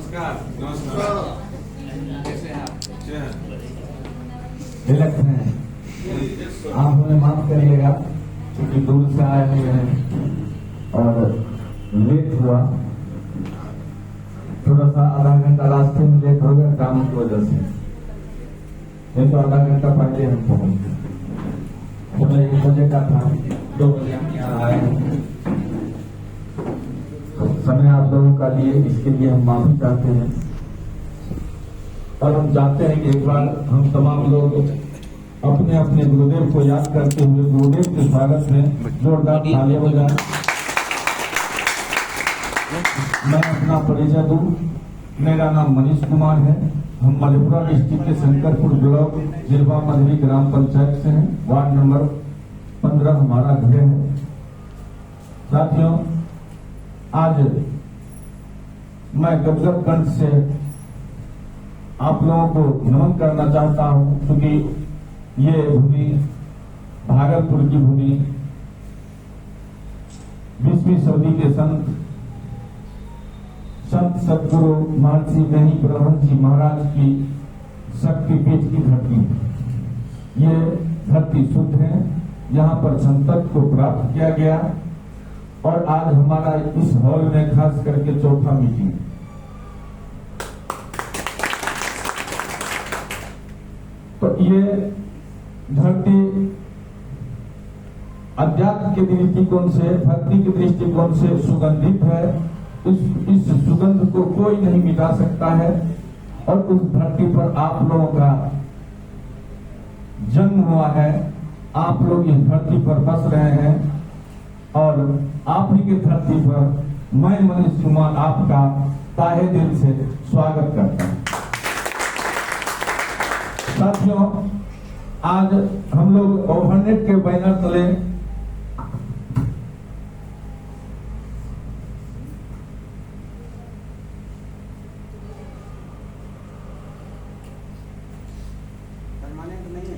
नमस्कार। नमस्कार, कैसे हैं आप? तिलक हैं, आप हमें माफ करिएगा क्योंकि दूर से आए हुए हैं और लेट हुआ, थोड़ा सा आधा घंटा रास्ते में लेट हो गया काम की वजह से, नहीं तो आधा घंटा पहले हम पहुंच गए। समय 1 बजे का था, 2 बजे हम यहाँ आए। समय आप लोगों का लिए, इसके लिए हम माफी चाहते हैं और हम चाहते हैं कि एक बार हम तमाम लोग अपने अपने गुरुदेव को याद करते हुए गुरुदेव के स्वागत में जोरदार तालियां बजाएं। मैं अपना परिचय दूं, मेरा नाम मनीष कुमार है। हम मधेपुरा डिस्ट्रिक्ट के शंकरपुर ब्लॉक जिरवा मधुरी ग्राम पंचायत से हैं। वार्ड नंबर 15 हमारा घर है। साथियों, आज मैं गदगद कंठ से आप लोगों को नमन करना चाहता हूं क्योंकि ये भूमि भागलपुर की भूमि 20वीं सदी के संत सदगुरु महर्षि मेही ब्रह्मन जी महाराज की शक्तिपीठ की धरती है। ये धरती शुद्ध है, यहाँ पर संतत्व को प्राप्त किया गया और आज हमारा इस हॉल में खास करके 4था मीटिंग। तो ये धरती अध्यात्म के दृष्टिकोण से, भक्ति के दृष्टिकोण से सुगंधित है। इस सुगंध को कोई नहीं मिटा सकता है और उस धरती पर आप लोगों का जन्म हुआ है। आप लोग इस धरती पर बस रहे हैं और आप ही की धरती पर मैं मनीष कुमार आपका ताहे दिल से स्वागत करता हूं। साथियों, आज हम लोग ओवरनेट के बैनर तले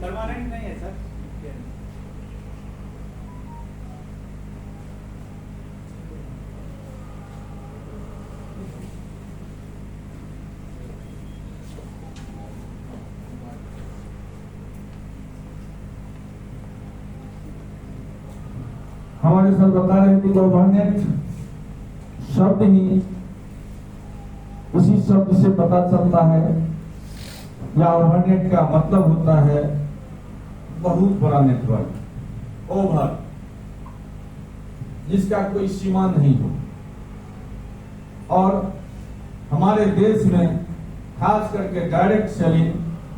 परमानेंट नहीं है सर। हमारे सर बता रहे थे ओवरनेट शब्द ही उसी शब्द से पता चलता है या ओवरनेट का मतलब होता है बहुत बड़ा नेटवर्क, ओवर, जिसका कोई सीमा नहीं हो। और हमारे देश में खास करके डायरेक्ट सेलिंग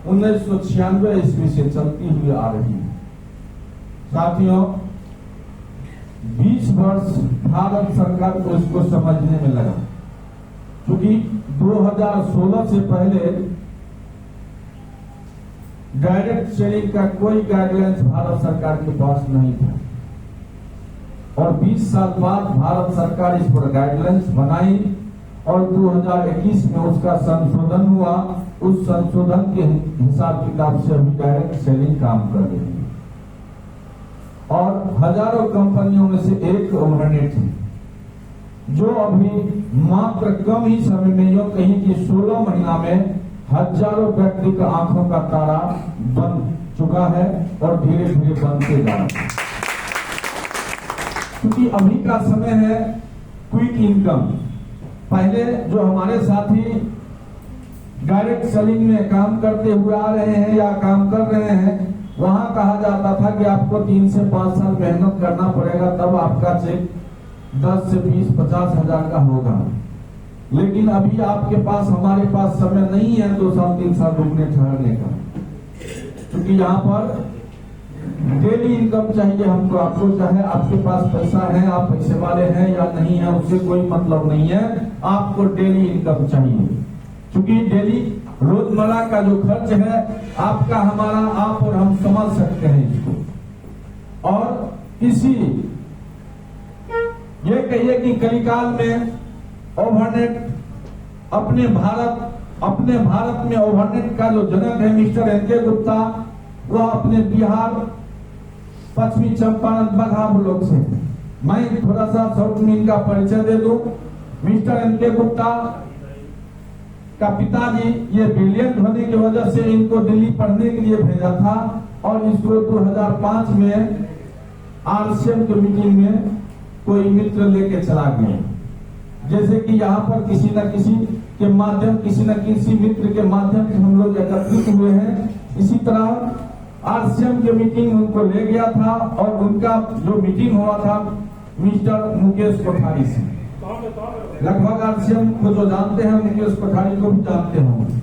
1996 ईस्वी से चलती हुई आ रही है। साथियों, 20 वर्ष भारत सरकार को इसको समझने में लगा क्योंकि 2016 से पहले डायरेक्ट सेलिंग का कोई गाइडलाइंस भारत सरकार के पास नहीं था और 20 साल बाद भारत सरकार इस पर गाइडलाइंस बनाई और 2021 में उसका संशोधन हुआ। उस संशोधन के हिसाब किताब से अभी डायरेक्ट सेलिंग काम कर रही है और हजारों कंपनियों में से एक ओवरनेट है जो अभी मात्र कम ही समय में, यो कहीं कि 16 महीना में हजारों व्यक्ति का आंखों का तारा बन चुका है और धीरे धीरे बनते जा रहा है क्योंकि अभी का समय है क्विक इनकम। पहले जो हमारे साथी डायरेक्ट सेलिंग में काम करते हुए आ रहे हैं या काम कर रहे हैं, वहां कहा जाता था कि आपको 3 से 5 साल मेहनत करना पड़ेगा तब आपका चेक 10 से 20-50 हजार का होगा। लेकिन अभी आपके पास, हमारे पास समय नहीं है 2 साल 3 साल रुकने ठहरने का क्योंकि यहाँ पर डेली इनकम चाहिए हमको। आपको चाहे आपके पास पैसा है, आप पैसे वाले हैं या नहीं है, उससे कोई मतलब नहीं है। आपको डेली इनकम चाहिए क्योंकि डेली रोजमर्रा का जो खर्च है आपका, हमारा, आप और हम समझ सकते हैं इसको। और इसी ये कहिए कि कलिकाल में ओवरनेट अपने भारत में ओवरनेट का जो जनक है मिस्टर एन.के. गुप्ता, वह अपने बिहार पश्चिमी चंपारण बगहा ब्लॉक से। मैं थोड़ा सा शॉर्ट में इनका परिचय दे दूं। Mister NK. गुप्ता का पिताजी ये ब्रिलियंट होने की वजह से इनको दिल्ली पढ़ने के लिए भेजा था और इसको 2005 में आरसीएम की मीटिंग में कोई मित्र लेके चला गया। जैसे कि यहाँ पर किसी न किसी के माध्यम, किसी न किसी मित्र के माध्यम से हम लोग एकत्रित हुए हैं। इसी तरह आरसीएम की मीटिंग उनको ले गया था और उनका जो मीटिंग हुआ था मिस्टर मुकेश कोठारी से, लगभग आरसीएम को जो जानते हैं मुकेश कोठारी को भी जानते होंगे।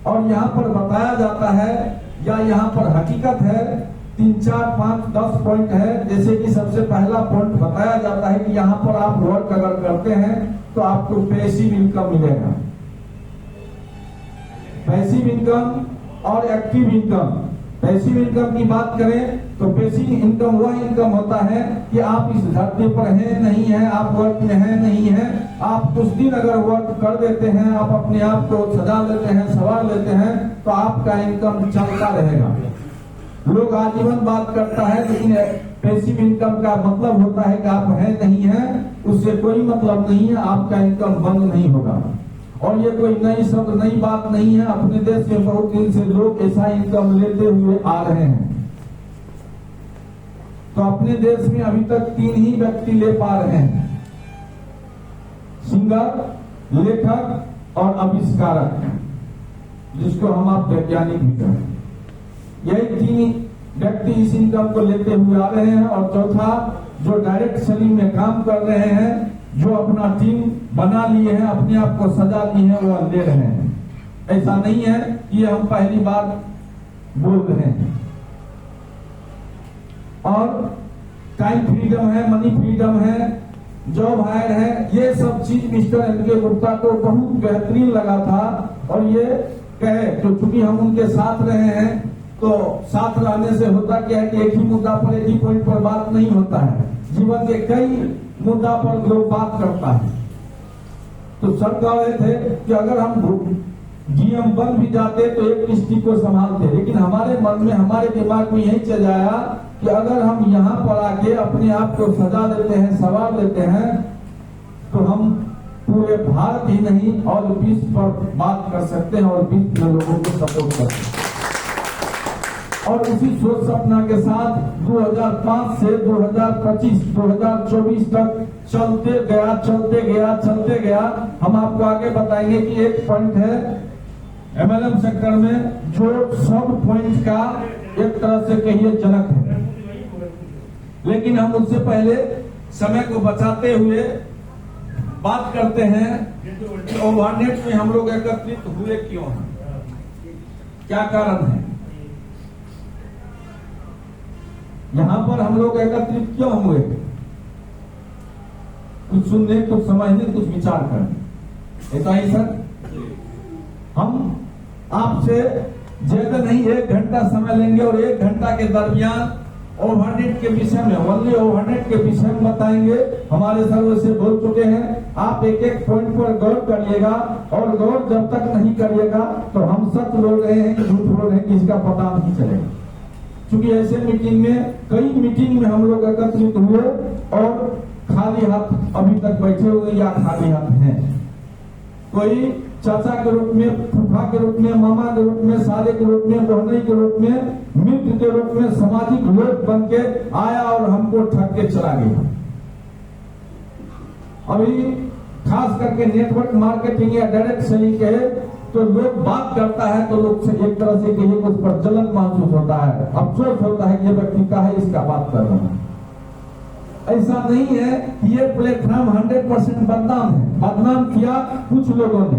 और यहाँ पर बताया जाता है या यहाँ पर हकीकत है 3, 4, 5, 10 पॉइंट है। जैसे कि सबसे पहला पॉइंट बताया जाता है कि यहाँ पर आप वर्क अगर करते हैं तो आपको पैसिव इनकम मिलेगा। पैसिव इनकम और एक्टिव इनकम। पैसिव इनकम की बात करें तो पैसिव इनकम वह इनकम होता है कि आप इस धरती पर हैं नहीं है, आप वर्क में हैं नहीं है, आप कुछ दिन अगर वर्क कर देते हैं, आप अपने आप को सजा लेते हैं, सवार लेते हैं, तो आपका इनकम चलता रहेगा। लोग आजीवन बात करता है, लेकिन पैसिव इनकम का मतलब होता है कि आप हैं नहीं है, उससे कोई मतलब नहीं है, आपका इनकम बंद नहीं होगा। और ये कोई नई शब्द, नई बात नहीं है। अपने देश में बहुत दिन से लोग ऐसा इनकम लेते हुए आ रहे हैं। तो अपने देश में अभी तक 3 ही व्यक्ति ले पा रहे हैं, सिंगर, लेखक और आविष्कारक, जिसको हम आप वैज्ञानिक भी कहें। यही 3 व्यक्ति इस इनकम को लेते हुए आ रहे हैं। और चौथा जो डायरेक्ट सेलिंग में काम कर रहे हैं, जो अपना टीम बना लिए हैं, अपने आप को सजा लिए हैं, वो ले रहे हैं। ऐसा नहीं है कि हम पहली बार बोल रहे हैं। और टाइम फ्रीडम है, मनी फ्रीडम है, जॉब हायर है, ये सब चीज मिस्टर एनके गुप्ता को बहुत बेहतरीन लगा था। और ये कहे तो चूंकि हम उनके साथ रहे हैं, तो साथ रहने से होता क्या है कि एक ही मुद्दा पर, एक ही पॉइंट पर बात नहीं होता है। जीवन के कई मुद्दा पर लोग बात करता है। तो सर कह रहे थे कि अगर हम डीएम बन भी जाते तो एक डिस्ट्रिक्ट को संभालते, लेकिन हमारे मन में, हमारे दिमाग में यही चल आया कि अगर हम यहाँ पर आके अपने आप को सजा देते हैं, सवार देते हैं, तो हम पूरे भारत ही नहीं और विश्व पर बात कर सकते हैं और विश्व में लोगों को सपोर्ट कर सकते हैं। और उसी सोच सपना के साथ 2005 से 2025, 2024 तक चलते गया। हम आपको आगे बताएंगे कि एक पॉइंट है एमएलएम सेक्टर में जो सब पॉइंट का एक तरह से कहिए जनक है। लेकिन हम उससे पहले समय को बचाते हुए बात करते हैं कि ओवरनेट में हम लोग एकत्रित हुए क्यों हैं, क्या कारण है, यहाँ पर हम लोग एकत्रित क्यों हुए। कुछ सुनने, कुछ समझने, कुछ विचार करने। ऐसा ही सर, हम आपसे ज्यादा नहीं 1 घंटा समय लेंगे और 1 घंटा के दरमियान ओवरनेट के विषय में, ओनली ओवरनेट के विषय में बताएंगे। हमारे सर वैसे बोल चुके हैं, आप एक पॉइंट पर गौर करिएगा और गौर जब तक नहीं करिएगा तो हम सच बोल रहे हैं कि झूठ बोल रहे हैं कि इसका पता नहीं चलेगा। क्योंकि ऐसे मीटिंग में, कई मीटिंग में हम लोग एकत्रित हुए और खाली हाथ अभी तक बैठे हुए या खाली हाथ हैं। कोई चाचा के रूप में, फूफा के रूप में, मामा के रूप में, साले के रूप में, बहनोई के रूप में, मित्र के रूप में, सामाजिक लोग बन के आया और हमको ठग के चला गया। अभी खास करके नेटवर्क मार्केटिंग या डायरेक्ट सेलिंग के तो लोग बात करता है तो लोग से एक तरह से कहिए उस पर जलन महसूस होता है, अफसोस होता है कि ये व्यक्ति का है, इसका बात कर रहा है। ऐसा नहीं है कि ये प्लेटफॉर्म 100% बदनाम है। बदनाम किया कुछ लोगों ने,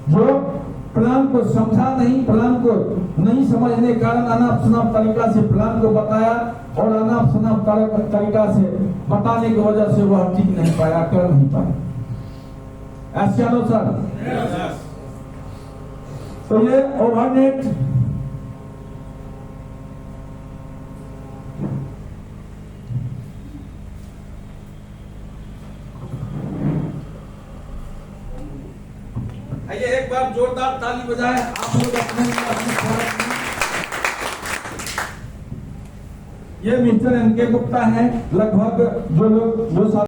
जो प्लान को समझा नहीं, प्लान को नहीं समझने के कारण अनाप शनाप तरीका से प्लान को बताया और अनाप शनाप तरीका से बताने की वजह से वह टिक नहीं पाया, कर नहीं पाया। ऐसा लो सर। तो ये ओवरनेट आइए एक बार जोरदार ताली बजाएं आप लोग अपने ये मिस्टर एनके गुप्ता हैं। लगभग जो लोग जो